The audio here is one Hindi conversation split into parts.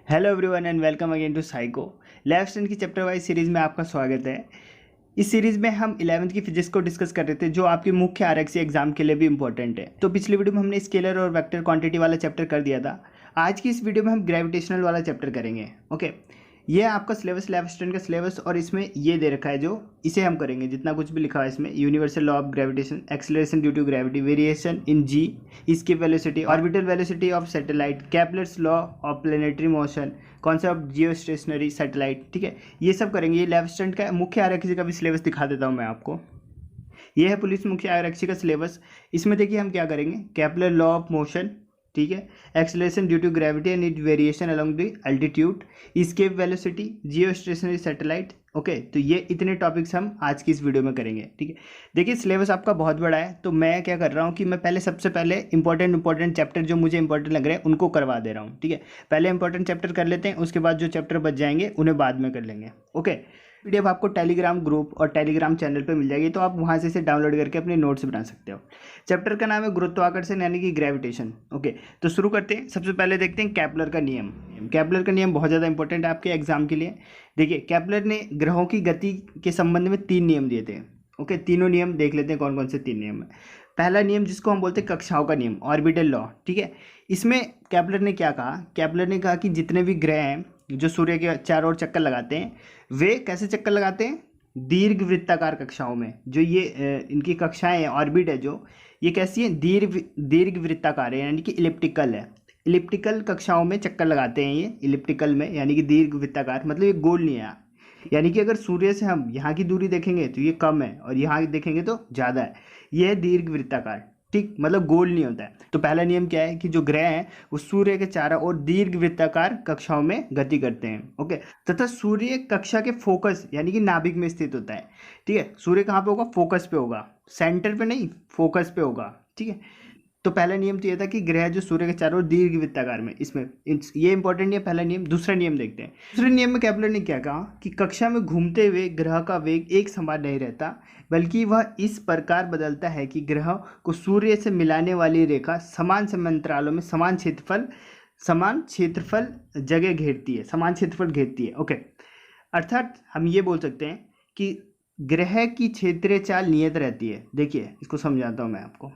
Hello everyone and welcome again to psycho. Life style की चैप्टर वाइज सीरीज में आपका स्वागत है। इस सीरीज में हम 11वीं की फिजिक्स को डिस्कस कर रहे थे, जो आपकी मुख्य आरएक्सी एग्जाम के लिए भी इंपॉर्टेंट है। तो पिछली वीडियो में हमने स्केलर और वेक्टर क्वांटिटी वाला चैप्टर कर दिया था। आज की इस वीडियो में हम ग्रेविटेशनल वाला चैप्टर करेंगे। ओके, ये है आपका सिलेबस, लाइफ स्टाइल का सिलेबस, और इसमें ये दे रखा है जो इसे हम करेंगे। जितना कुछ भी लिखा है इसमें, universal law of gravitation, acceleration due to gravity, variation in g, इसकी velocity, orbital velocity of satellite, Kepler's law of planetary motion, concept of geostationary satellite. ठीक है, ये सब करेंगे। ये लाइफ स्टाइल का मुख्य आरक्षी का भी सिलेबस दिखा देता हूँ मैं आपको। ये है पुलिस मुख्य आरक्षी का सिलेबस। इसमें देखिए हम क्या करेंगे, केपलर लॉ ऑफ मोशन, ठीक है, acceleration due to gravity and it variation along the altitude, escape velocity, geostationary satellite. Okay, तो ये इतने टॉपिक्स हम आज की इस वीडियो में करेंगे। ठीक है, देखिए सिलेबस आपका बहुत बड़ा है, तो मैं क्या कर रहा हूँ कि मैं पहले सबसे पहले इंपॉर्टेंट चैप्टर जो मुझे इंपॉर्टेंट लग रहे हैं उनको करवा दे रहा हूँ। ठीक है, पहले इंपॉर्टेंट चैप्टर कर लेते हैं, उसके बाद जो चैप्टर बच जाएंगे उन्हें बाद में कर लेंगे। ओके, पीडीएफ आपको टेलीग्राम ग्रुप और टेलीग्राम चैनल पे मिल जाएगी, तो आप वहाँ से इसे डाउनलोड करके अपने नोट्स बना सकते हो। चैप्टर का नाम है गुरुत्वाकर्षण यानी कि ग्रेविटेशन। ओके, तो शुरू करते हैं। सबसे पहले देखते हैं केपलर का नियम। केपलर का नियम बहुत ज़्यादा इंपॉर्टेंट है आपके एग्जाम के लिए। देखिए, केपलर ने ग्रहों की गति के संबंध में 3 नियम दिए थे। ओके, तीनों नियम देख लेते हैं कौन कौन से 3 नियम है। पहला नियम जिसको हम बोलते हैं कक्षाओं का नियम, ऑर्बिटल लॉ। ठीक है, इसमें केपलर ने क्या कहा, केपलर ने कहा कि जितने भी ग्रह हैं जो सूर्य के चारों ओर चक्कर लगाते हैं, वे कैसे चक्कर लगाते हैं, दीर्घ वृत्ताकार कक्षाओं में। जो ये इनकी कक्षाएं हैं, ऑर्बिट है जो, ये कैसी है, दीर्घ वृत्ताकार है, यानी कि इलिप्टिकल है। इलिप्टिकल कक्षाओं में चक्कर लगाते हैं ये, इलिप्टिकल में, यानी कि दीर्घ वृत्ताकार, मतलब ये गोल नहीं है। यानी कि अगर सूर्य से हम यहाँ की दूरी देखेंगे तो ये कम है, और यहाँ देखेंगे तो ज़्यादा है। ये है दीर्घ वृत्ताकार, ठीक, मतलब गोल नहीं होता है। तो पहला नियम क्या है कि जो ग्रह हैं वो सूर्य के चारों ओर दीर्घ वृत्ताकार कक्षाओं में गति करते हैं। ओके, तथा सूर्य कक्षा के फोकस यानी कि नाभिक में स्थित होता है। ठीक है, सूर्य कहाँ पे होगा, फोकस पे होगा, सेंटर पे नहीं, फोकस पे होगा। ठीक है, तो पहला नियम तो ये था कि ग्रह जो सूर्य के चारों ओर दीर्घ वृत्ताकार में, इसमें ये इंपॉर्टेंट है पहला नियम। दूसरा नियम देखते हैं। दूसरे नियम में केपलर ने क्या कहा कि कक्षा में घूमते हुए ग्रह का वेग एक समान नहीं रहता, बल्कि वह इस प्रकार बदलता है कि ग्रह को सूर्य से मिलाने वाली रेखा समान समयांतरालों में समान क्षेत्रफल जगह घेरती है, समान क्षेत्रफल घेरती है। ओके, अर्थात हम ये बोल सकते हैं कि ग्रह की क्षेत्रीय चाल नियत रहती है। देखिए इसको समझाता हूँ मैं आपको।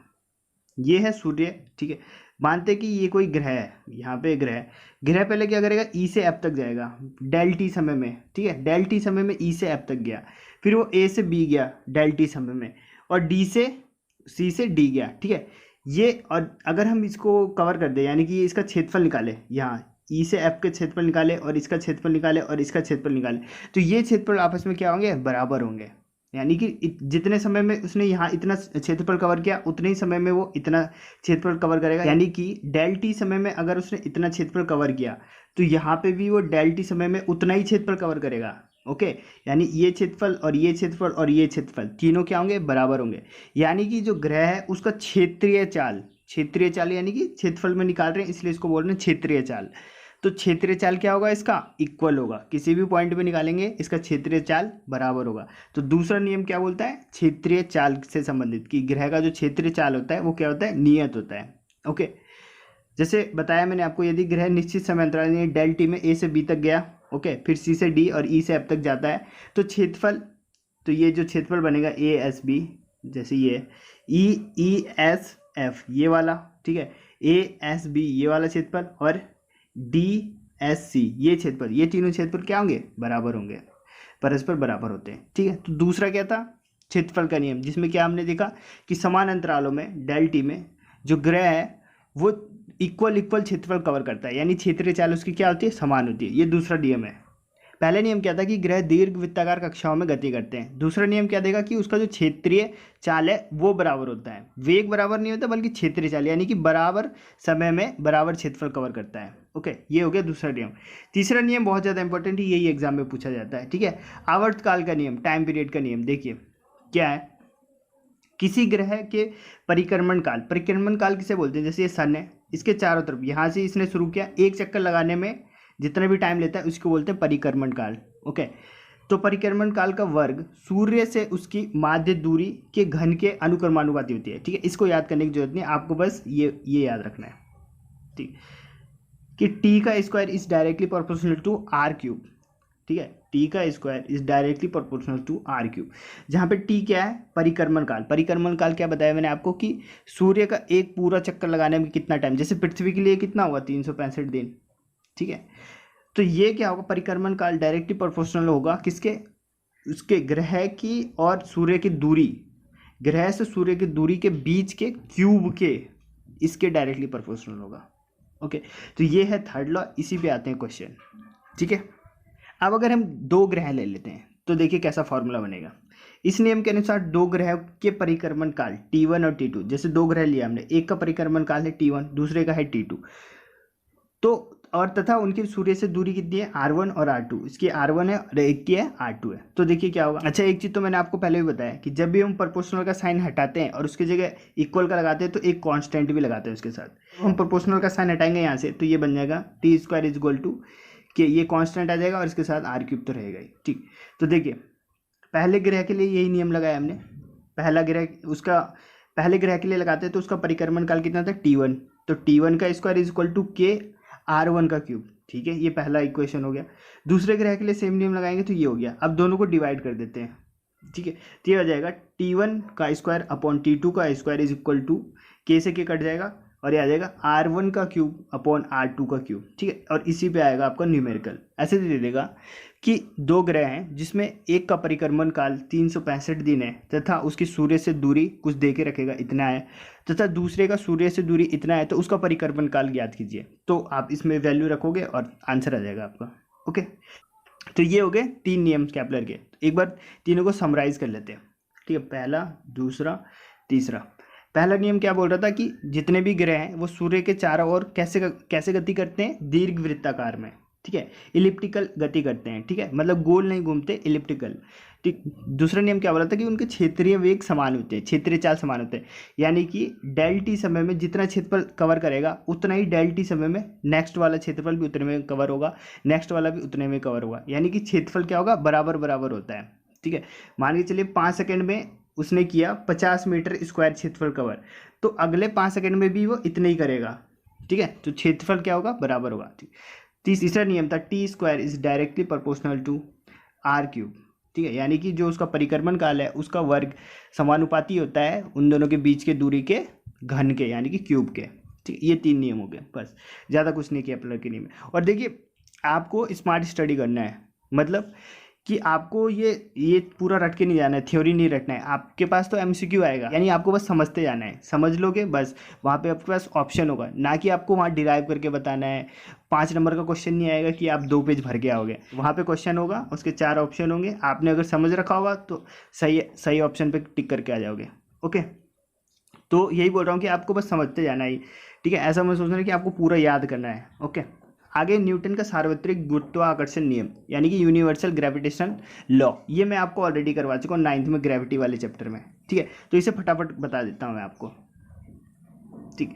ये है सूर्य, ठीक है, मानते हैं कि ये कोई ग्रह है, यहाँ पे ग्रह पहले क्या करेगा, ई से एफ तक जाएगा डेल टी समय में। ठीक है, डेल टी समय में ई से एफ तक गया, फिर वो ए से बी गया डेल टी समय में, और डी से सी से डी गया। ठीक है, ये, और अगर हम इसको कवर कर दे, यानी कि इसका क्षेत्रफल निकाले, यहाँ ई से एफ के क्षेत्रफल निकाले और इसका क्षेत्रफल निकाले और इसका क्षेत्रफल निकाले, तो ये क्षेत्रफल आपस में क्या होंगे, बराबर होंगे। यानी कि जितने समय में उसने यहाँ इतना क्षेत्रफल कवर किया, उतने ही समय में वो इतना क्षेत्रफल कवर करेगा। यानी कि डेल टी समय में अगर उसने इतना क्षेत्रफल कवर किया, तो यहाँ पे भी वो डेल टी समय में उतना ही क्षेत्रफल कवर करेगा। ओके, यानी ये क्षेत्रफल और ये क्षेत्रफल और ये क्षेत्रफल तीनों क्या होंगे, बराबर होंगे। यानी कि जो ग्रह है उसका क्षेत्रीय चाल यानी कि क्षेत्रफल में निकाल रहे हैं, इसलिए इसको बोल रहे हैं क्षेत्रीय चाल। तो क्षेत्रीय चाल क्या होगा, इसका इक्वल होगा, किसी भी पॉइंट पे निकालेंगे इसका क्षेत्रीय चाल बराबर होगा। तो दूसरा नियम क्या बोलता है, क्षेत्रीय चाल से संबंधित, कि ग्रह का जो क्षेत्रीय चाल होता है वो क्या होता है, नियत होता है। ओके, जैसे बताया मैंने आपको, यदि ग्रह निश्चित समय अंतराल यानी डेल टी में ए से बी तक गया, ओके, फिर सी से डी और ई से एफ तक जाता है, तो क्षेत्रफल, तो ये जो क्षेत्रफल बनेगा ए एस बी, जैसे ये ई एस एफ ये वाला, ठीक है, ए एस बी ये वाला क्षेत्रफल, और डी एस सी ये क्षेत्रफल, ये तीनों क्षेत्रफल क्या होंगे, बराबर होंगे, परस्पर बराबर होते हैं। ठीक है, तो दूसरा क्या था, क्षेत्रफल का नियम, जिसमें क्या हमने देखा कि समान अंतरालों में डेल टी में जो ग्रह है वो इक्वल क्षेत्रफल कवर करता है, यानी क्षेत्रीय चाल उसकी क्या होती है, समान होती है। ये दूसरा नियम है। पहले नियम क्या था कि ग्रह दीर्घ वृत्ताकार कक्षाओं में गति करते हैं। दूसरा नियम क्या देगा कि उसका जो क्षेत्रीय चाल है वो बराबर होता है, वेग बराबर नहीं होता बल्कि क्षेत्रीय चाल, यानी कि बराबर समय में बराबर क्षेत्रफल कवर करता है। ओके, ये हो गया दूसरा नियम। तीसरा नियम बहुत ज़्यादा इंपॉर्टेंट है, यही एग्जाम में पूछा जाता है। ठीक है, आवर्तकाल का नियम, टाइम पीरियड का नियम। देखिए क्या है, किसी ग्रह के परिक्रमण काल किसे बोलते हैं, जैसे ये सन है, इसके चारों तरफ यहाँ से इसने शुरू किया, एक चक्कर लगाने में जितना भी टाइम लेता है उसको बोलते हैं परिक्रमण काल। ओके, तो परिक्रमण काल का वर्ग सूर्य से उसकी माध्य दूरी के घन के अनुक्रमानुपाती होती है। ठीक है, इसको याद करने की जरूरत नहीं, आपको बस ये याद रखना है। ठीक, कि टी का square is directly proportional to R cube, ठीक है, टी का square is directly proportional to R cube, जहाँ पे टी क्या है, परिक्रमण काल। परिक्रमण काल क्या बताया मैंने आपको कि सूर्य का एक पूरा चक्कर लगाने में कितना टाइम, जैसे पृथ्वी के लिए कितना हुआ 365 दिन, ठीक है। तो ये क्या होगा, परिक्रमण काल डायरेक्टली प्रोपोर्शनल होगा किसके, उसके ग्रह की और सूर्य की दूरी, ग्रह से सूर्य की दूरी के बीच के क्यूब के, इसके डायरेक्टली प्रोपोर्शनल होगा। ओके, तो ये है थर्ड लॉ, इसी पे आते हैं क्वेश्चन, ठीक है। अब अगर हम दो ग्रह ले लेते हैं तो देखिए कैसा फॉर्मूला बनेगा। इस नियम के अनुसार दो ग्रह के परिक्रमण काल T1 और T2, जैसे दो ग्रह लिया हमने, एक का परिक्रमण काल है T1, दूसरे का है T2, तो और तथा उनकी सूर्य से दूरी कितनी है, R1 और R2, इसकी R1 है और एक की है R2 है। तो देखिए क्या होगा, अच्छा एक चीज़ तो मैंने आपको पहले भी बताया कि जब भी हम प्रोपोर्शनल का साइन हटाते हैं और उसकी जगह इक्वल का लगाते हैं तो एक कांस्टेंट भी लगाते हैं उसके साथ। हम प्रोपोर्शनल का साइन हटाएंगे यहाँ से तो ये बन जाएगा T square is equal to कि ये कांस्टेंट आ जाएगा और इसके साथ आर क्यूब तो रहेगा ही, ठीक। तो देखिए पहले ग्रह के लिए यही नियम लगाया हमने, पहला ग्रह उसका पहले ग्रह के लिए लगाते हैं तो उसका परिक्रमण काल कितना था T1, तो T1 का स्क्वायर इज इक्वल टू के R1 का क्यूब, ठीक है, ये पहला इक्वेशन हो गया। दूसरे ग्रह के लिए सेम नियम लगाएंगे तो ये हो गया। अब दोनों को डिवाइड कर देते हैं, ठीक है, तो ये हो जाएगा T1 का स्क्वायर अपॉन T2 का स्क्वायर इज इक्वल टू के से के कट जाएगा और ये आ जाएगा R1 का क्यूब अपॉन R2 का क्यूब, ठीक है, और इसी पे आएगा आपका न्यूमेरिकल। ऐसे दे देगा कि दो ग्रह हैं जिसमें एक का परिक्रमण काल 365 दिन है तथा उसकी सूर्य से दूरी कुछ दे के रखेगा इतना है, तथा दूसरे का सूर्य से दूरी इतना है, तो उसका परिक्रमण काल ज्ञात कीजिए। तो आप इसमें वैल्यू रखोगे और आंसर आ जाएगा आपका। ओके, तो ये हो गए तीन नियम केपलर के। एक बार तीनों को समराइज कर लेते हैं, ठीक है, पहला, दूसरा, तीसरा। पहला नियम क्या बोल रहा था कि जितने भी ग्रह हैं वो सूर्य के चारों ओर कैसे गति करते हैं, दीर्घ वृत्ताकार में, ठीक है, इलिप्टिकल गति करते हैं, ठीक है, मतलब गोल नहीं घूमते, इलिप्टिकल, ठीक। दूसरा नियम क्या बोला था कि उनके क्षेत्रीय वेग समान होते हैं, क्षेत्रीय चाल समान होते हैं, यानी कि डेल टी समय में जितना क्षेत्रफल कवर करेगा उतना ही डेल टी समय में नेक्स्ट वाला क्षेत्रफल भी उतने में कवर होगा, नेक्स्ट वाला भी उतने में कवर होगा, यानी कि क्षेत्रफल क्या होगा, बराबर बराबर होता है, ठीक है। मान के चलिए 5 सेकंड में उसने किया 50 मीटर स्क्वायर क्षेत्रफल कवर, तो अगले 5 सेकंड में भी वो इतने ही करेगा, ठीक है, तो क्षेत्रफल क्या होगा, बराबर होगा, ठीक। तीसरा नियम था T square is directly proportional to R cube, ठीक है, यानी कि जो उसका परिक्रमण काल है उसका वर्ग समानुपाती होता है उन दोनों के बीच के दूरी के घन के, यानी कि क्यूब के, ठीक। ये तीन नियम हो गए, बस, ज़्यादा कुछ नहीं किया केपलर के नियम। और देखिए आपको स्मार्ट स्टडी करना है, मतलब कि आपको ये पूरा रट के नहीं जाना है, थ्योरी नहीं रटना है, आपके पास तो MCQ आएगा, यानी आपको बस समझते जाना है, समझ लोगे बस, वहाँ पे आपके पास ऑप्शन होगा, ना कि आपको वहाँ डिराइव करके बताना है। 5 नंबर का क्वेश्चन नहीं आएगा कि आप 2 पेज भर के आओगे, वहाँ पे क्वेश्चन होगा, उसके 4 ऑप्शन होंगे, आपने अगर समझ रखा होगा तो सही ऑप्शन पे टिक करके आ जाओगे। ओके, तो यही बोल रहा हूँ कि आपको बस समझते जाना है, ठीक है, ऐसा मैं सोच रहा हूँ कि आपको पूरा याद करना है। ओके, आगे न्यूटन का सार्वत्रिक गुरुत्वाकर्षण नियम, यानी कि यूनिवर्सल ग्रेविटेशन लॉ, ये मैं आपको ऑलरेडी करवा चुका हूँ 9th में ग्रेविटी वाले चैप्टर में, ठीक है, तो इसे फटाफट बता देता हूँ मैं आपको, ठीक।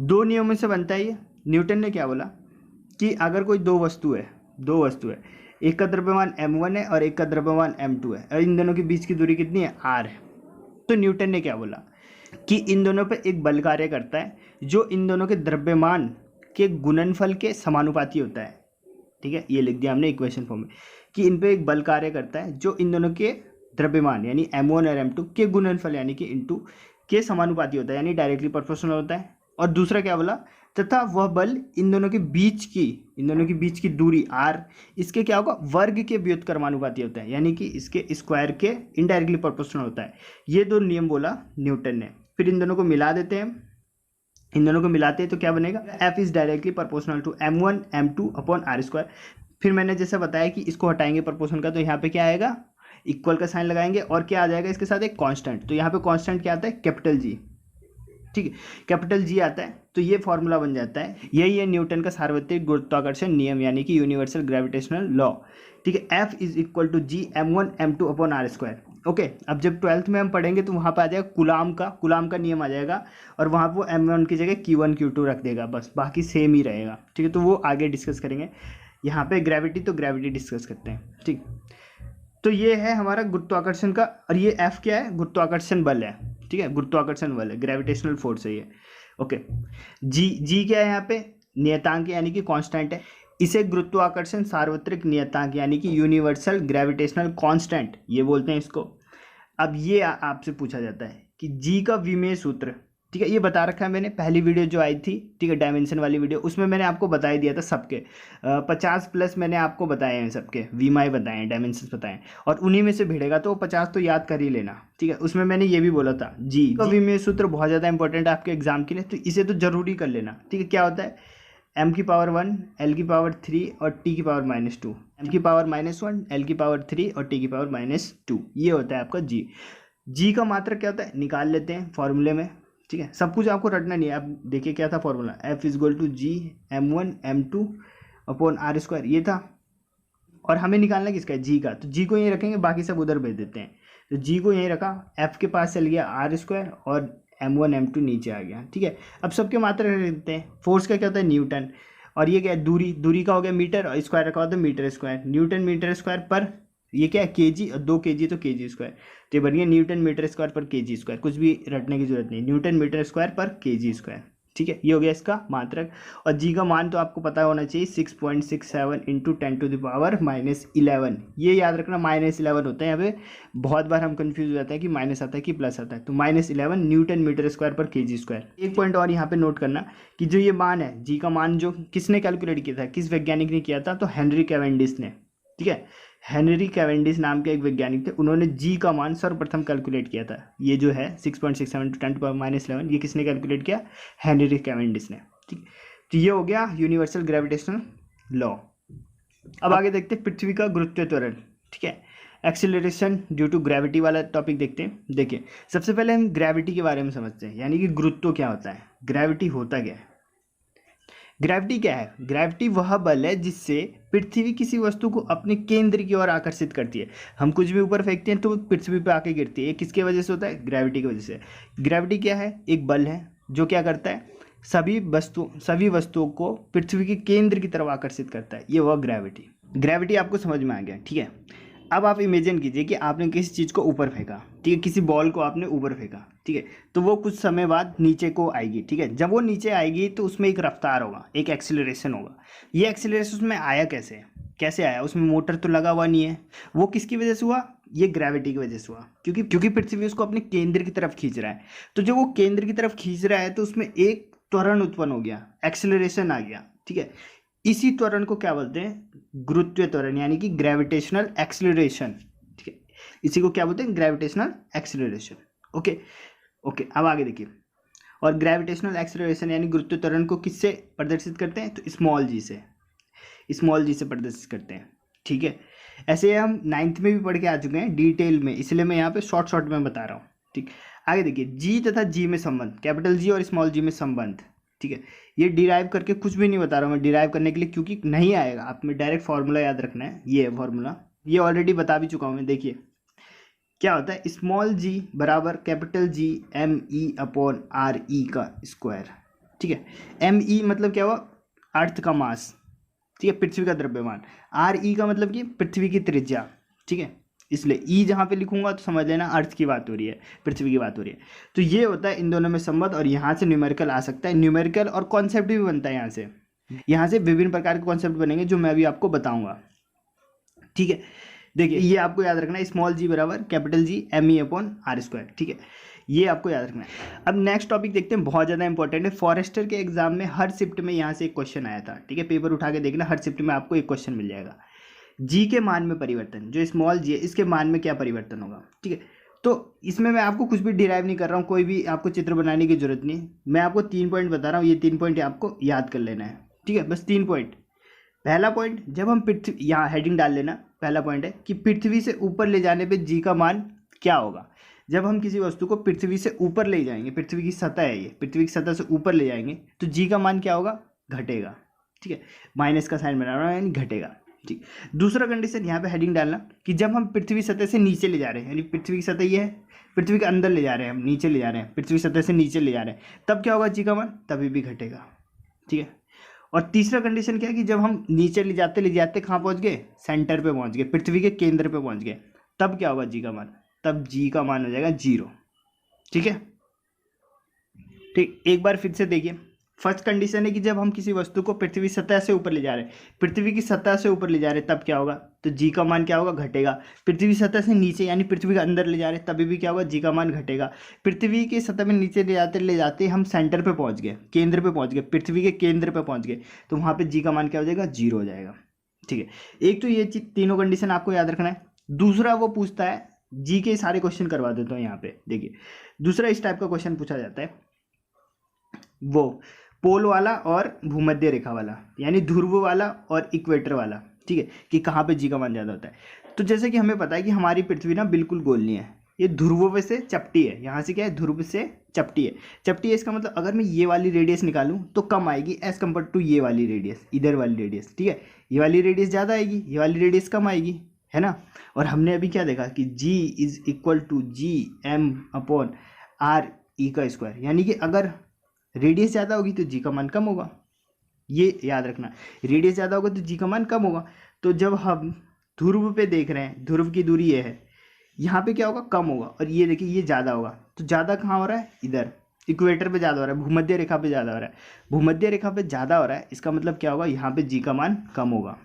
2 नियमों से बनता है ये। न्यूटन ने क्या बोला कि अगर कोई दो वस्तु है, एक का द्रव्यमान m1 है और एक का द्रव्यमान m2 है, और इन दोनों के बीच की दूरी कितनी है, r है, तो न्यूटन ने क्या बोला कि इन दोनों पर एक बल कार्य करता है जो इन दोनों के द्रव्यमान के गुणनफल के समानुपाती होता है, ठीक है, ये लिख दिया हमने इक्वेशन फॉर्म में कि इन पे एक बल कार्य करता है जो इन दोनों के द्रव्यमान यानी m1 और m2 के गुणनफल यानी कि इनटू के समानुपाती होता है, यानी डायरेक्टली प्रोपोर्शनल होता है। और दूसरा क्या बोला, तथा वह बल इन दोनों के बीच की दूरी r, इसके क्या होगा, वर्ग के व्युत्क्रमानुपाती होता है, यानी कि इसके स्क्वायर के इनडायरेक्टली प्रोपोर्शनल होता है। ये 2 नियम बोला न्यूटन ने। फिर इन दोनों को मिला देते हैं, इन दोनों को मिलाते हैं तो क्या बनेगा, F is directly proportional to m1 m2 upon r square. फिर मैंने जैसे बताया कि इसको हटाएंगे प्रोपोर्शन का, तो यहाँ पे क्या आएगा, इक्वल का साइन लगाएंगे और क्या आ जाएगा इसके साथ, एक कांस्टेंट। तो यहाँ पे कांस्टेंट क्या आता है, कैपिटल G, ठीक है, कैपिटल G आता है। तो ये फॉर्मूला बन जाता है, यही है न्यूटन का सार्वत्रिक गुरुत्वाकर्षण नियम, यानी कि यूनिवर्सल ग्रेविटेशनल लॉ, ठीक है। F is equal to G m1 m2 upon r square. Okay, अब जब 12th में हम पढ़ेंगे तो वहाँ पे आ जाएगा कुलाम का नियम आ जाएगा, और वहाँ पे वो m1 की जगह q1 q2 रख देगा, बस, बाकी सेम ही रहेगा, ठीक है। तो वो आगे डिस्कस करेंगे। यहाँ पे ग्रेविटी डिस्कस करते हैं, ठीक। तो ये है हमारा गुरुत्वाकर्षण का, और ये F क्या है, गुरुत्वाकर्षण बल है, ठीक है, गुरुत्वाकर्षण बल है, ग्रेविटेशनल फोर्स है ये। ओके, जी क्या है यहाँ पे, नियतांक यानी कि कांस्टेंट है। इसे गुरुत्वाकर्षण सार्वत्रिक नियतांक यानी कि यूनिवर्सल ग्रेविटेशनल कांस्टेंट ये बोलते हैं इसको। अब ये आपसे पूछा जाता है कि जी का विमेय सूत्र, ठीक है, ये बता रखा है मैंने पहली वीडियो जो आई थी, ठीक है, डायमेंशन वाली वीडियो, उसमें मैंने आपको बता ही दिया था सबके 50+ मैंने आपको बताए हैं, सबके वीमाई बताए हैं, डायमेंशन बताए हैं, और उन्हीं में से भिड़ेगा तो 50 तो याद कर ही लेना, ठीक है। उसमें मैंने ये भी बोला था जी का विमेय सूत्र बहुत ज़्यादा इंपॉर्टेंट है आपके एग्जाम के लिए, तो इसे तो जरूरी कर लेना, ठीक है। क्या होता है, m⁻1 l⁻3 और t⁻², m⁻−1 l⁻3 और t⁻², ये होता है आपका जी का मात्रक क्या होता है निकाल लेते हैं फॉर्मूले में, ठीक है। सब कुछ आपको रटना नहीं है। आप देखिए क्या था formula, F = G m1 m2/r², ये था। और हमें निकालना किसका है, जी का, तो जी को यहीं रखेंगे, बाकी सब उधर भेज देते हैं। तो जी को यहीं रखा, F के पास चल गया r² और m1 m2 नीचे आ गया, ठीक है। अब सबके मात्रक रख देते हैं। फोर्स का क्या होता है न्यूटन, और ये क्या है दूरी का हो गया मीटर, और स्क्वायर का होता है मीटर², न्यूटन मीटर² पर, ये क्या है केजी, और 2 kg तो kg², तो ये बन गया न्यूटन मीटर² पर kg², कुछ भी रटने की जरूरत नहीं, न्यूटन मीटर² पर kg², ठीक है। ये हो गया इसका मात्रक। और जी का मान तो आपको पता होना चाहिए 6.67 × 10⁻11, ये याद रखना -11 होता है। यहाँ पे बहुत बार हम कंफ्यूज हो जाते हैं कि माइनस आता है कि प्लस आता है, तो -11 न्यूटन मीटर² पर kg²। एक पॉइंट और यहाँ पे नोट करना कि जो ये मान है जी का मान, जो किसने कैलकुलेट किया था, किस वैज्ञानिक ने किया था, तो हेनरी कैवेंडिश ने, ठीक है। हेनरी कैवेंडिश नाम के एक वैज्ञानिक थे, उन्होंने जी का मान सर्वप्रथम कैलकुलेट किया था। ये जो है 6.67 × 10⁻11, ये किसने कैलकुलेट किया, हेनरी कैवेंडिश ने, ठीक। तो ये हो गया यूनिवर्सल ग्रेविटेशनल लॉ। अब आगे देखते हैं पृथ्वी का गुरुत्व त्वरण, ठीक है, एक्सीलरेशन ड्यू टू ग्रेविटी वाला टॉपिक देखते हैं। देखिए सबसे पहले हम ग्रेविटी के बारे में समझते हैं, यानी कि गुरुत्व क्या होता है, ग्रेविटी होता क्या है। ग्रेविटी क्या है, ग्रेविटी वह बल है जिससे पृथ्वी किसी वस्तु को अपने केंद्र की ओर आकर्षित करती है। हम कुछ भी ऊपर फेंकते हैं तो पृथ्वी पे आके गिरती है, ये किसके वजह से होता है, ग्रेविटी की वजह से। ग्रेविटी क्या है, एक बल है जो क्या करता है, सभी वस्तुओं को पृथ्वी के केंद्र की तरफ आकर्षित करता है, ये वह ग्रेविटी आपको समझ में आ गया, ठीक है। अब आप इमेजिन कीजिए कि आपने किसी चीज़ को ऊपर फेंका, ठीक है, किसी बॉल को आपने ऊपर फेंका, ठीक है, तो वो कुछ समय बाद नीचे को आएगी, ठीक है। जब वो नीचे आएगी तो उसमें एक रफ्तार होगा, एक एक्सीलरेशन होगा। ये एक्सीलरेशन उसमें आया कैसे आया, उसमें मोटर तो लगा हुआ नहीं है, वो किसकी वजह से हुआ, ये ग्रेविटी की वजह से हुआ, क्योंकि पृथ्वी उसको अपने केंद्र की तरफ खींच रहा है। तो जब वो केंद्र की तरफ खींच रहा है तो उसमें एक त्वरण उत्पन्न हो गया, एक्सीलरेशन आ गया, ठीक है। इसी त्वरण को क्या बोलते हैं, गुरुत्वीय त्वरण, यानी कि ग्रेविटेशनल एक्सीलरेशन, ठीक है। इसी को क्या बोलते हैं, ग्रेविटेशनल एक्सीलरेशन। ओके अब आगे देखिए। और ग्रेविटेशनल एक्सीलरेशन यानी गुरुत्वीय त्वरण को किससे प्रदर्शित करते हैं, तो स्मॉल जी से प्रदर्शित करते हैं, ठीक है। ऐसे हम 9th में भी पढ़ के आ चुके हैं डिटेल में, इसलिए मैं यहाँ पे शॉर्ट में बता रहा हूँ, ठीक। आगे देखिए, जी तथा जी में संबंध, कैपिटल जी और स्मॉल जी में संबंध, ठीक है। ये डिराइव करके कुछ भी नहीं बता रहा हूँ मैं, डिराइव करने के लिए, क्योंकि नहीं आएगा, आप में डायरेक्ट फार्मूला याद रखना है। ये फॉर्मूला ये ऑलरेडी बता भी चुका हूँ मैं। देखिए क्या होता है, स्मॉल जी बराबर कैपिटल जी me/re का स्क्वायर, ठीक है। me मतलब क्या हुआ, अर्थ का मास, ठीक है, पृथ्वी का द्रव्यमान। re का मतलब कि पृथ्वी की त्रिज्या, ठीक है। इसलिए ई जहाँ पे लिखूंगा तो समझ लेना अर्थ की बात हो रही है, पृथ्वी की बात हो रही है। तो ये होता है इन दोनों में संबंध, और यहाँ से न्यूमेरिकल आ सकता है, न्यूमेरिकल और कॉन्सेप्ट भी बनता है यहाँ से विभिन्न प्रकार के कॉन्सेप्ट बनेंगे जो मैं अभी आपको बताऊंगा, ठीक है। देखिए ये आपको याद रखना है, स्मॉल जी बराबर कैपिटल जी me/r², ठीक है, ये आपको याद रखना है। अब नेक्स्ट टॉपिक देखते हैं, बहुत ज़्यादा इंपॉर्टेंट है, फॉरेस्टर के एग्जाम में हर शिफ्ट में यहाँ से एक क्वेश्चन आया था, ठीक है। पेपर उठा के देखना, हर शिफ्ट में आपको एक क्वेश्चन मिल जाएगा। जी के मान में परिवर्तन, जो स्मॉल जी है इसके मान में क्या परिवर्तन होगा, ठीक है। तो इसमें मैं आपको कुछ भी डिराइव नहीं कर रहा हूँ, कोई भी आपको चित्र बनाने की जरूरत नहीं, मैं आपको 3 पॉइंट बता रहा हूँ, ये 3 पॉइंट आपको याद कर लेना है, ठीक है, बस 3 पॉइंट। पहला पॉइंट, जब हम पृथ्वी, यहाँ हेडिंग डाल लेना, पहला पॉइंट है कि पृथ्वी से ऊपर ले जाने पे जी का मान क्या होगा। जब हम किसी वस्तु को पृथ्वी से ऊपर ले जाएंगे, पृथ्वी की सतह है ये, पृथ्वी की सतह से ऊपर ले जाएंगे तो जी का मान क्या होगा, घटेगा, ठीक है, माइनस का साइन बना रहा है यानी घटेगा, ठीक। दूसरा कंडीशन यहाँ पे हेडिंग डालना कि जब हम पृथ्वी सतह से नीचे ले जा रहे हैं, यानी पृथ्वी की सतह ये है, पृथ्वी के अंदर ले जा रहे हैं, हम नीचे ले जा रहे हैं, पृथ्वी सतह से नीचे ले जा रहे हैं, तब क्या होगा जी का मान, तभी भी घटेगा, ठीक है। और तीसरा कंडीशन क्या है कि जब हम नीचे ले जाते कहाँ पहुँच गए, सेंटर पे पहुँच गए, पृथ्वी के केंद्र पे पहुँच गए, तब क्या होगा जी का मान, तब जी का मान हो जाएगा 0, ठीक है। ठीक, एक बार फिर से देखिए, फर्स्ट कंडीशन है कि जब हम किसी वस्तु को पृथ्वी सतह से ऊपर ले जा रहे हैं, पृथ्वी की सतह से ऊपर ले जा रहे हैं, तब क्या होगा, तो जी का मान क्या होगा, घटेगा। पृथ्वी सतह से नीचे यानी पृथ्वी के अंदर ले जा रहे हैं, तभी भी क्या होगा, जी का मान घटेगा। पृथ्वी की सतह में नीचे ले जाते हम सेंटर पे पहुंच गए, केंद्र पे पहुंच गए, पृथ्वी के केंद्र पे पहुंच गए, तो वहां पे जी का मान क्या हो जाएगा, 0 हो जाएगा। ठीक है, एक तो ये तीनों कंडीशन आपको याद रखना है। दूसरा वो पूछता है, जी के सारे क्वेश्चन करवा देता हूँ यहाँ पे, देखिए दूसरा इस टाइप का क्वेश्चन पूछा जाता है, वो पोल वाला और भूमध्य रेखा वाला, यानी ध्रुव वाला और इक्वेटर वाला। ठीक है, कि कहाँ पे जी का मान ज़्यादा होता है। तो जैसे कि हमें पता है कि हमारी पृथ्वी ना बिल्कुल गोल नहीं है, ये ध्रुवों से चपटी है, यहाँ से क्या है, ध्रुव से चपटी है। चपटी है इसका मतलब अगर मैं ये वाली रेडियस निकालूं तो कम आएगी एज कम्पेयर टू ये वाली रेडियस, इधर वाली रेडियस। ठीक है, ये वाली रेडियस ज़्यादा आएगी, ये वाली रेडियस कम आएगी, है ना। और हमने अभी क्या देखा कि G is equal to G M upon R E का स्क्वायर, यानी कि अगर रेडियस ज़्यादा होगी तो जी का मान कम होगा। ये याद रखना, रेडियस ज़्यादा होगा तो जी का मान कम होगा। तो जब हम ध्रुव पे देख रहे हैं, ध्रुव की दूरी ये है, यहाँ पे क्या होगा, कम होगा, और ये देखिए ये ज़्यादा होगा। तो ज़्यादा कहाँ हो रहा है, इधर इक्वेटर पे ज़्यादा हो रहा है, भूमध्य रेखा पे ज़्यादा हो रहा है। भूमध्य रेखा पे ज़्यादा हो रहा है, इसका मतलब क्या होगा, यहाँ पे जी का मान कम होगा।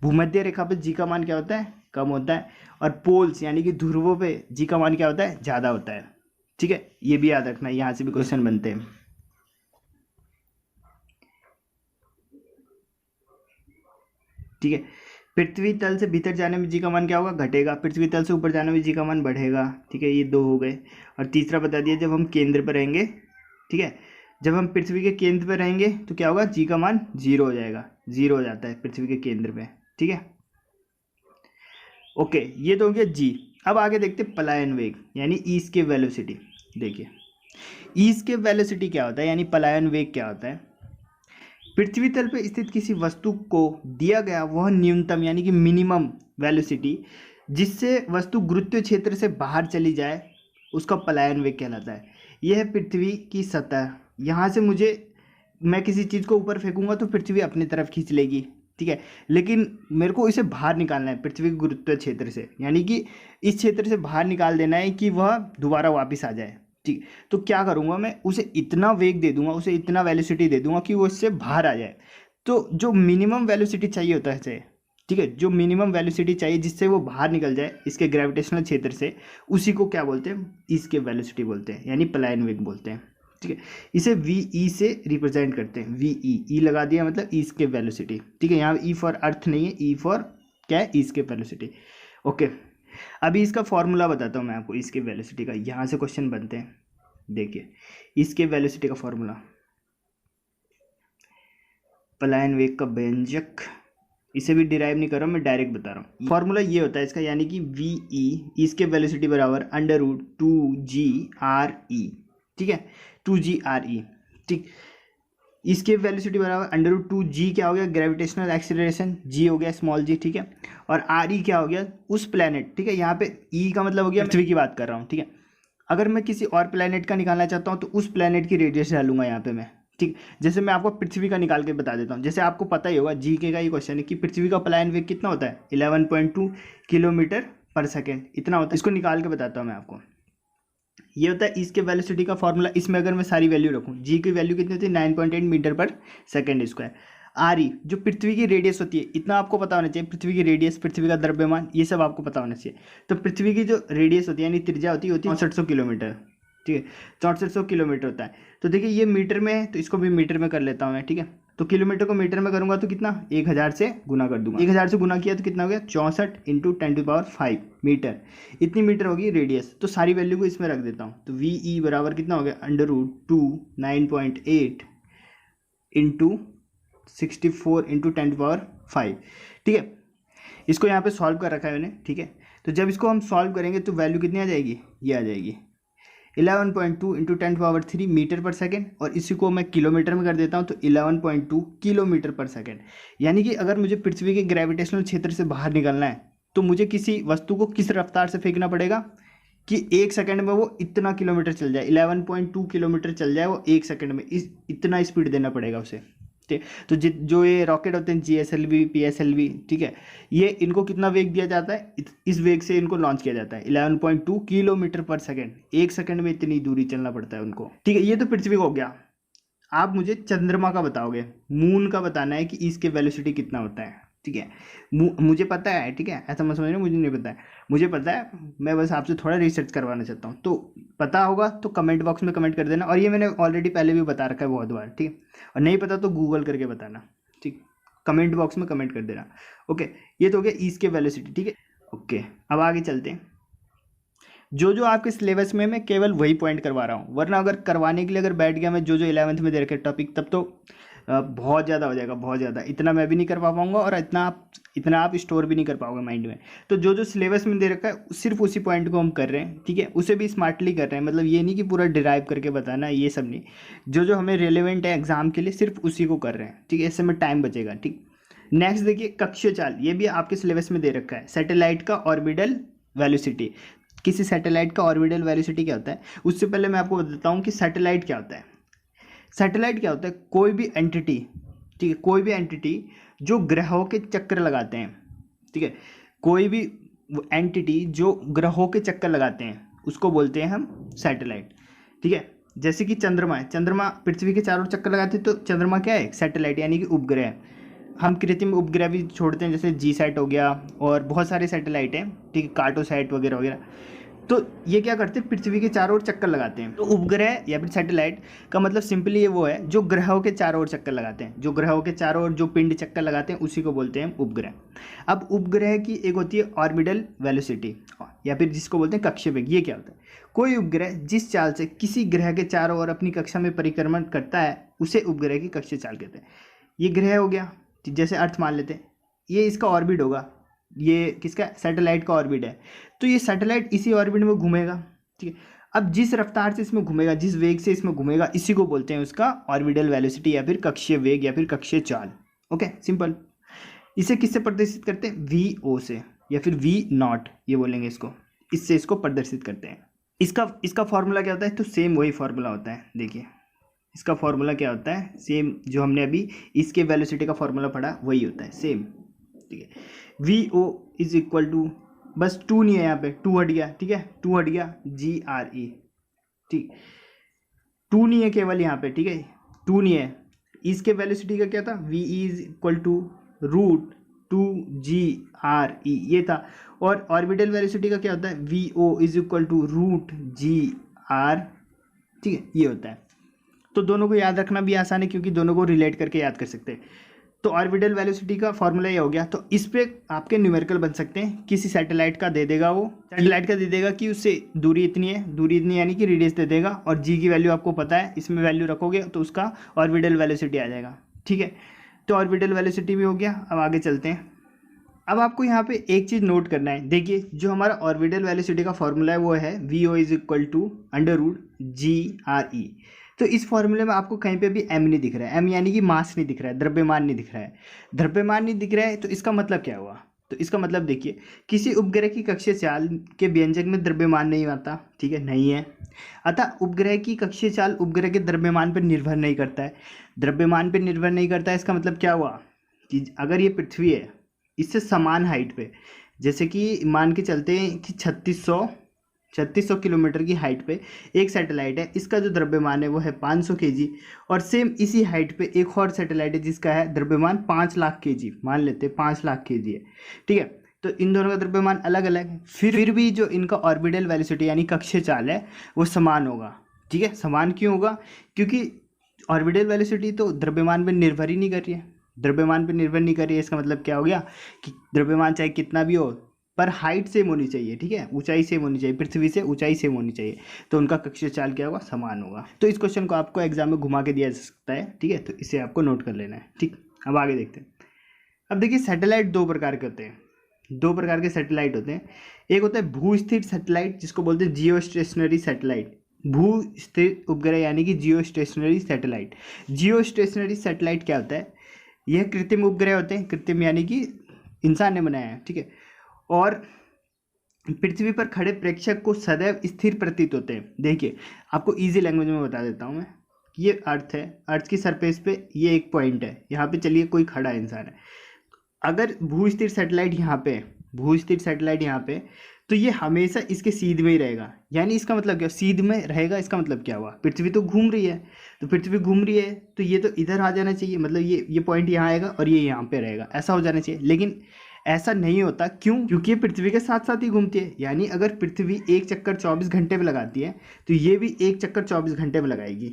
भूमध्य रेखा पे जी का मान क्या होता है, कम होता है। और पोल्स यानी कि ध्रुवों पे जी का मान क्या होता है, ज़्यादा होता है। ठीक है, ये भी याद रखना, यहाँ से भी क्वेश्चन बनते हैं। ठीक है, पृथ्वी तल से भीतर जाने में जी का मान क्या होगा, घटेगा। पृथ्वी तल से ऊपर जाने में जी का मान बढ़ेगा। ठीक है, ये 2 हो गए। और तीसरा बता दिया, जब हम केंद्र पर रहेंगे, ठीक है, जब हम पृथ्वी के केंद्र पर रहेंगे तो क्या होगा, जी का मान 0 हो जाएगा, 0 हो जाता है पृथ्वी के केंद्र पे। ठीक है, ओके, ये तो हो गया जी। अब आगे देखते पलायन वेग यानी ईस्केप वेलोसिटी। देखिए ईस्केप वेलोसिटी क्या होता है, यानी पलायन वेग क्या होता है। पृथ्वी तल पर स्थित किसी वस्तु को दिया गया वह न्यूनतम यानी कि मिनिमम वेलोसिटी जिससे वस्तु गुरुत्वीय क्षेत्र से बाहर चली जाए, उसका पलायन वेग कहलाता है। यह है पृथ्वी की सतह, यहाँ से मैं किसी चीज़ को ऊपर फेंकूंगा तो पृथ्वी अपनी तरफ खींच लेगी। ठीक है, लेकिन मेरे को इसे बाहर निकालना है पृथ्वी के गुरुत्वीय क्षेत्र से, यानी कि इस क्षेत्र से बाहर निकाल देना है कि वह दोबारा वापस आ जाए। ठीक, तो क्या करूँगा, मैं उसे इतना वेग दे दूंगा, उसे इतना वेलोसिटी दे दूंगा कि वो इससे बाहर आ जाए। तो जो मिनिमम वेलोसिटी चाहिए होता है, ठीक है, जो मिनिमम वेलोसिटी चाहिए जिससे वो बाहर निकल जाए इसके ग्रेविटेशनल क्षेत्र से, उसी को क्या बोलते हैं, इसके वेलोसिटी बोलते हैं, यानी पलायन वेग बोलते हैं। ठीक है, इसे वी ई से रिप्रेजेंट करते हैं, वी ई लगा दिया मतलब इसके वेलोसिटी। ठीक है, यहाँ ई फॉर अर्थ नहीं है, ई फॉर क्या है, इसके वेलोसिटी। ओके, अभी इसका फॉर्मूला बताता हूँ मैं आपको, इसके वेलोसिटी का, यहाँ से क्वेश्चन बनते हैं। देखिए इसके वेलोसिटी का फॉर्मूला, पलायन वेग का व्यंजक, इसे भी डिराइव नहीं कर रहा हूँ मैं, डायरेक्ट बता रहा हूँ। फॉर्मूला ये होता है इसका, यानी कि वी ई इसके वेलोसिटी बराबर √2GRE। ठीक है, 2GRE। ठीक, इसके वेलोसिटी बराबर √2G क्या हो गया, ग्रेविटेशनल एक्सीलरेशन, G हो गया स्मॉल g। ठीक है, और RE क्या हो गया, उस प्लेनेट। ठीक है, यहाँ पे E का मतलब हो गया पृथ्वी की बात कर रहा हूँ। ठीक है, अगर मैं किसी और प्लेनेट का निकालना चाहता हूँ तो उस प्लेनेट की रेडियस डालूंगा यहाँ पे मैं। ठीक, जैसे मैं आपको पृथ्वी का निकाल के बता देता हूँ। जैसे आपको पता ही होगा, जीके का ये क्वेश्चन है कि पृथ्वी का पलायन वेग कितना होता है, 11.2 किलोमीटर पर सेकेंड, इतना होता है। इसको निकाल के बताता हूँ मैं आपको। ये होता है इसके वेलोसिटी का फॉर्मूला। इसमें अगर मैं सारी वैल्यू रखूँ, जी की वैल्यू कितनी होती है, 9.8 मीटर पर सेकेंड स्क्वायर। RE जो पृथ्वी की रेडियस होती है, इतना आपको पता होना चाहिए, पृथ्वी की रेडियस, पृथ्वी का द्रव्यमान, ये सब आपको पता होना चाहिए। तो पृथ्वी की जो रेडियस होती है यानी त्रिज्या होती है 6400 किलोमीटर। ठीक है, 6400 किलोमीटर होता है। तो देखिए ये मीटर में है, तो इसको भी मीटर में कर लेता हूँ मैं। ठीक है, तो किलोमीटर को मीटर में करूँगा तो कितना, 1000 से गुना कर दूंगा। 1000 से गुना किया तो कितना हो गया, 64 × 10⁵ मीटर, इतनी मीटर होगी रेडियस। तो सारी वैल्यू को इसमें रख देता हूँ। तो VE बराबर कितना हो गया, √2 9.8 × 64 × 10⁵। ठीक है, इसको यहाँ पे सॉल्व कर रखा है मैंने। ठीक है, तो जब इसको हम सॉल्व करेंगे तो वैल्यू कितनी आ जाएगी, ये आ जाएगी 11.2 × 10⁻³ मीटर पर सेकेंड, और इसी को मैं किलोमीटर में कर देता हूँ तो 11.2 किलोमीटर पर सेकेंड। यानी कि अगर मुझे पृथ्वी के ग्रेविटेशनल क्षेत्र से बाहर निकलना है तो मुझे किसी वस्तु को किस रफ्तार से फेंकना पड़ेगा कि 1 सेकंड में वो इतना किलोमीटर चल जाए, 11.2 किलोमीटर चल जाए वो 1 सेकंड में, इतना स्पीड देना पड़ेगा उसे। ठीक, तो जो ये रॉकेट होते हैं GSLV PSLV, ठीक है, ये इनको कितना वेग दिया जाता है, इस वेग से इनको लॉन्च किया जाता है 11.2 किलोमीटर पर सेकेंड। 1 सेकंड में इतनी दूरी चलना पड़ता है उनको। ठीक है, ये तो पृथ्वी को हो गया। आप मुझे चंद्रमा का बताओगे, मून का बताना है कि इसके वेलोसिटी कितना होता है, ठीक है। मुझे पता है, ठीक है, ऐसा मत समझना मुझे नहीं पता है, मुझे पता है, मैं बस आपसे थोड़ा रिसर्च करवाना चाहता हूँ। तो पता होगा तो कमेंट बॉक्स में कमेंट कर देना, और ये मैंने ऑलरेडी पहले भी बता रखा है बहुत बार, ठीक है। और नहीं पता तो गूगल करके बताना, ठीक, कमेंट बॉक्स में कमेंट कर देना। ओके, ये तो हो गया इसके वेलोसिटी, ठीक है। ओके, अब आगे चलते हैं। जो जो आपके सिलेबस में मैं केवल वही पॉइंट करवा रहा हूँ, वरना अगर करवाने के लिए अगर बैठ गया मैं जो जो 11th में दे रखे टॉपिक, तब तो बहुत ज़्यादा हो जाएगा, बहुत ज़्यादा, इतना मैं भी नहीं करवा पाऊंगा, और इतना आप स्टोर भी नहीं कर पाओगे माइंड में। तो जो जो सिलेबस में दे रखा है सिर्फ उसी पॉइंट को हम कर रहे हैं, ठीक है, उसे भी स्मार्टली कर रहे हैं, मतलब ये नहीं कि पूरा डिराइव करके बताना, ये सब नहीं, जो जो हमें रेलिवेंट है एग्जाम के लिए सिर्फ उसी को कर रहे हैं, ठीक है, इससे में टाइम बचेगा, ठीक। नेक्स्ट देखिए, कक्षीय चाल, ये भी आपके सिलेबस में दे रखा है, सैटेलाइट का ऑर्बिटल वेलोसिटी। किसी सैटेलाइट का ऑर्बिटल वेलोसिटी क्या होता है, उससे पहले मैं आपको बताता हूँ कि सैटेलाइट क्या होता है। सैटेलाइट क्या होता है, कोई भी एंटिटी, ठीक है, कोई भी एंटिटी जो ग्रहों के चक्कर लगाते हैं, ठीक है, कोई भी एंटिटी जो ग्रहों के चक्कर लगाते हैं उसको बोलते हैं हम सैटेलाइट, ठीक है। जैसे कि चंद्रमा है, चंद्रमा पृथ्वी के चारों चक्कर लगाते हैं, तो चंद्रमा क्या है, सैटेलाइट यानी कि उपग्रह। हम कृत्रिम उपग्रह भी छोड़ते हैं, जैसे जीसैट हो गया, और बहुत सारे सैटेलाइट हैं, ठीक है, कार्टोसैट वगैरह वगैरह। तो ये क्या करते हैं, पृथ्वी के चारों ओर चक्कर लगाते हैं। तो उपग्रह या फिर सैटेलाइट का मतलब सिंपली ये वो है जो ग्रहों के चारों ओर चक्कर लगाते हैं, जो ग्रहों के चारों ओर जो पिंड चक्कर लगाते हैं उसी को बोलते हैं उपग्रह। अब उपग्रह की एक होती है ऑर्बिटल वेलोसिटी, या फिर जिसको बोलते हैं कक्षीय वेग। ये क्या होता है, कोई उपग्रह जिस चाल से किसी ग्रह के चारों ओर अपनी कक्षा में परिक्रमण करता है उसे उपग्रह की कक्षीय चाल कहते हैं। ये ग्रह हो गया, जैसे अर्थ मान लेते हैं, ये इसका ऑर्बिट होगा, ये किसका, सैटेलाइट का ऑर्बिट है, तो ये सैटेलाइट इसी ऑर्बिट में घूमेगा, ठीक है। अब जिस रफ्तार से इसमें घूमेगा, जिस वेग से इसमें घूमेगा, इसी को बोलते हैं उसका ऑर्बिटल वेलोसिटी या फिर कक्षीय वेग या फिर कक्षीय चाल। Okay, simple. इसे किससे प्रदर्शित करते हैं, वी ओ से या फिर वी नॉट, ये बोलेंगे इसको, इससे इसको प्रदर्शित करते हैं। इसका फॉर्मूला क्या होता है, तो सेम वही फॉर्मूला होता है। देखिए इसका फॉर्मूला क्या होता है, सेम जो हमने अभी इसके वेलोसिटी का फॉर्मूला पढ़ा वही होता है, सेम, ठीक है। V O is equal to, बस 2 नहीं है यहाँ पे, 2 हट गया, ठीक है, 2 हट गया, जी आर ई, ठीक, 2 नहीं है केवल यहाँ पे, ठीक है, 2 नहीं है। इसके वेलोसिटी का क्या था, V is equal to √2 G R E, ये था। और ऑर्बिटल वेलोसिटी का क्या होता है, V O is equal to √g_r, ठीक है, ये होता है। तो दोनों को याद रखना भी आसान है क्योंकि दोनों को रिलेट करके याद कर सकते हैं। तो ऑर्बिटल वेलोसिटी का फॉर्मूला ये हो गया। तो इस पे आपके न्यूमेरिकल बन सकते हैं, किसी सैटेलाइट का दे देगा, वो सैटेलाइट का दे देगा कि उससे दूरी इतनी है, दूरी इतनी यानी कि रेडियस दे देगा, और जी की वैल्यू आपको पता है, इसमें वैल्यू रखोगे तो उसका ऑर्बिटल वेलोसिटी आ जाएगा, ठीक है। तो ऑर्बिटल वेलोसिटी भी हो गया। अब आगे चलते हैं। अब आपको यहाँ पे एक चीज़ नोट करना है, देखिए जो हमारा ऑर्बिटल वेलोसिटी का फॉर्मूला है वो है V O is equal to √g_r_e। तो इस फॉर्मूले में आपको कहीं पे भी m नहीं दिख रहा है, m यानी कि मास नहीं दिख रहा है, द्रव्यमान नहीं दिख रहा है। द्रव्यमान नहीं दिख रहा है तो इसका मतलब क्या हुआ, तो इसका मतलब देखिए किसी उपग्रह की कक्षीय चाल के व्यंजक में द्रव्यमान नहीं आता, ठीक है, नहीं है। अतः उपग्रह की कक्षीय चाल उपग्रह के द्रव्यमान पर निर्भर नहीं करता है। द्रव्यमान पर निर्भर नहीं करता है, इसका मतलब क्या हुआ कि अगर ये पृथ्वी है इससे समान हाइट पे, जैसे कि मान के चलते हैं कि 3600 किलोमीटर की हाइट पे एक सैटेलाइट है, इसका जो द्रव्यमान है वो है 500 kg, और सेम इसी हाइट पे एक और सैटेलाइट है जिसका है द्रव्यमान 5 लाख kg, मान लेते हैं 5 लाख kg है, ठीक है। तो इन दोनों का द्रव्यमान अलग अलग है, फिर भी जो इनका ऑर्बिटल वेलोसिटी यानी कक्षीय चाल है वो समान होगा, ठीक है। समान क्यों होगा, क्योंकि ऑर्बिटल वेलोसिटी तो द्रव्यमान पर निर्भर ही नहीं कर रही है, द्रव्यमान पर निर्भर नहीं कर रही है। इसका मतलब क्या हो गया कि द्रव्यमान चाहे कितना भी हो पर हाइट सेम होनी चाहिए, ठीक है, ऊंचाई सेम होनी चाहिए, पृथ्वी से ऊंचाई सेम होनी चाहिए, तो उनका कक्षीय चाल क्या होगा, समान होगा। तो इस क्वेश्चन को आपको एग्जाम में घुमा के दिया जा सकता है, ठीक है, तो इसे आपको नोट कर लेना है, ठीक। अब आगे देखते हैं। अब देखिए सैटेलाइट दो प्रकार के होते हैं, दो प्रकार के सैटेलाइट होते हैं। एक होता है भू स्थिर सैटेलाइट जिसको बोलते हैं जियो स्टेशनरी सैटेलाइट, भू स्थिर उपग्रह यानी कि जियो स्टेशनरी सैटेलाइट। जियो स्टेशनरी सैटेलाइट क्या होता है, यह कृत्रिम उपग्रह होते हैं, कृत्रिम यानी कि इंसान ने बनाया है, ठीक है, और पृथ्वी पर खड़े प्रेक्षक को सदैव स्थिर प्रतीत होते हैं। देखिए आपको इजी लैंग्वेज में बता देता हूँ मैं, ये अर्थ है, अर्थ की सरफेस पे ये एक पॉइंट है, यहाँ पे चलिए कोई खड़ा इंसान है, अगर भू स्थिर सैटेलाइट यहाँ पे भू स्थिर सैटेलाइट यहाँ पे, तो ये हमेशा इसके सीध में ही रहेगा। यानी इसका मतलब क्या, सीध में रहेगा, इसका मतलब क्या हुआ, पृथ्वी तो घूम रही है, तो पृथ्वी घूम रही है तो ये तो इधर आ जाना चाहिए, मतलब ये पॉइंट यहाँ आएगा और ये यहाँ पे रहेगा, ऐसा हो जाना चाहिए। लेकिन ऐसा नहीं होता, क्यों? क्योंकि ये पृथ्वी के साथ साथ ही घूमती है। यानी अगर पृथ्वी एक चक्कर 24 घंटे में लगाती है तो ये भी एक चक्कर 24 घंटे में लगाएगी,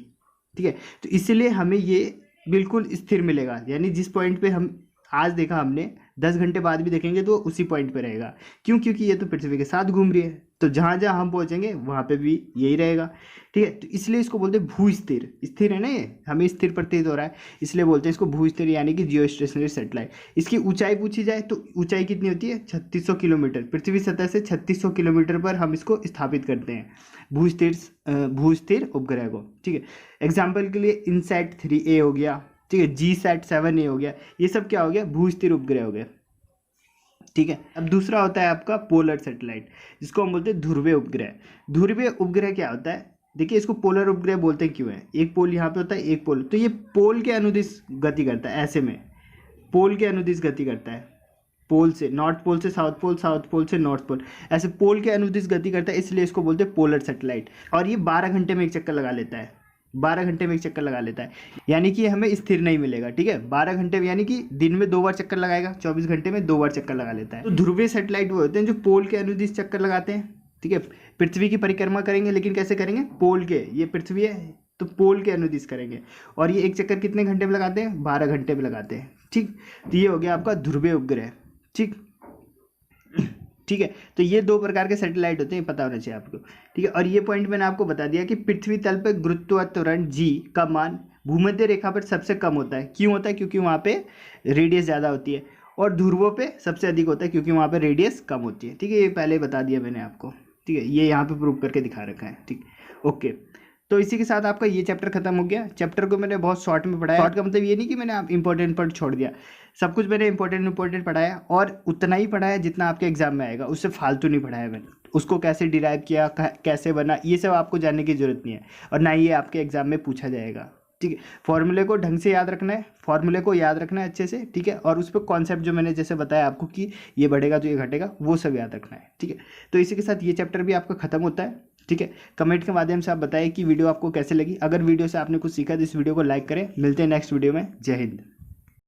ठीक है। तो इसलिए हमें ये बिल्कुल स्थिर मिलेगा, यानी जिस पॉइंट पे हम आज देखा हमने 10 घंटे बाद भी देखेंगे तो उसी पॉइंट पे रहेगा। क्यों? क्योंकि ये तो पृथ्वी के साथ घूम रही है, तो जहाँ जहाँ हम पहुँचेंगे वहाँ पे भी यही रहेगा, ठीक है। तो इसलिए इसको बोलते हैं भू स्थिर। स्थिर है ना, ये हमें स्थिर प्रतीत हो रहा है, इसलिए बोलते हैं इसको भू स्थिर यानी कि जियो स्टेशनरी सैटेलाइट। इसकी ऊंचाई पूछी जाए तो ऊंचाई कितनी होती है, 3600 किलोमीटर। पृथ्वी सतह से 3600 किलोमीटर पर हम इसको स्थापित करते हैं, भू स्थिर उपग्रह को, ठीक है। एग्जाम्पल के लिए इनसैट 3A हो गया, ठीक है, GSAT 7A हो गया, ये सब क्या हो गया, भू स्थिर उपग्रह हो गया, ठीक है। अब दूसरा होता है आपका पोलर सैटेलाइट, जिसको हम बोलते हैं ध्रुवीय उपग्रह। ध्रुवीय उपग्रह क्या होता है, देखिए इसको पोलर उपग्रह बोलते हैं, क्यों है, एक पोल यहाँ पे होता है, एक पोल, तो ये पोल के अनुदिश गति करता है, ऐसे में पोल के अनुदिश गति करता है, पोल से नॉर्थ पोल से साउथ पोल, साउथ पोल से नॉर्थ पोल, ऐसे पोल के अनुदिश गति करता है, इसलिए इसको बोलते हैं पोलर सैटेलाइट। और ये 12 घंटे में एक चक्कर लगा लेता है, 12 घंटे में एक चक्कर लगा लेता है, यानी कि हमें स्थिर नहीं मिलेगा, ठीक है। 12 घंटे में यानी कि दिन में 2 बार चक्कर लगाएगा, 24 घंटे में 2 बार चक्कर लगा लेता है। तो ध्रुवीय सैटेलाइट वो होते हैं जो पोल के अनुदिश चक्कर लगाते हैं, ठीक है। पृथ्वी की परिक्रमा करेंगे, लेकिन कैसे करेंगे, पोल के, ये पृथ्वी है तो पोल के अनुदिश करेंगे, और ये एक चक्कर कितने घंटे में लगाते हैं, 12 घंटे में लगाते हैं, ठीक। तो ये हो गया आपका ध्रुवीय उपग्रह, ठीक, ठीक है। तो ये 2 प्रकार के सैटेलाइट होते हैं, पता होना चाहिए आपको, ठीक है। और ये पॉइंट मैंने आपको बता दिया कि पृथ्वी तल पर गुरुत्वाकर्षण G का मान भूमध्य रेखा पर सबसे कम होता है। क्यों होता है? क्योंकि वहाँ पे रेडियस ज़्यादा होती है, और ध्रुवों पे सबसे अधिक होता है क्योंकि वहाँ पे रेडियस कम होती है, ठीक है। ये पहले बता दिया मैंने आपको, ठीक है, ये यहाँ पे प्रूव करके दिखा रखा है, ठीक, ओके। तो इसी के साथ आपका ये चैप्टर खत्म हो गया। चैप्टर को मैंने बहुत शॉर्ट में पढ़ाया, शॉर्ट का मतलब ये नहीं कि मैंने आप इंपॉर्टेंट पार्ट छोड़ दिया, सब कुछ मैंने इंपॉर्टेंट पढ़ाया, और उतना ही पढ़ाया जितना आपके एग्जाम में आएगा, उससे फालतू नहीं पढ़ाया मैंने। उसको कैसे डिराइव किया, कैसे बना, ये सब आपको जानने की जरूरत नहीं है, और ना ही ये आपके एग्जाम में पूछा जाएगा, ठीक है। फॉर्मूले को ढंग से याद रखना है, फॉर्मूले को याद रखना है अच्छे से, ठीक है। और उस पर कॉन्सेप्ट जो मैंने जैसे बताया आपको कि ये बढ़ेगा तो ये घटेगा, वो सब याद रखना है, ठीक है। तो इसी के साथ ये चैप्टर भी आपका खत्म होता है, ठीक है। कमेंट के माध्यम से आप बताएं कि वीडियो आपको कैसे लगी। अगर वीडियो से आपने कुछ सीखा तो इस वीडियो को लाइक करें। मिलते हैं नेक्स्ट वीडियो में। जय हिंद।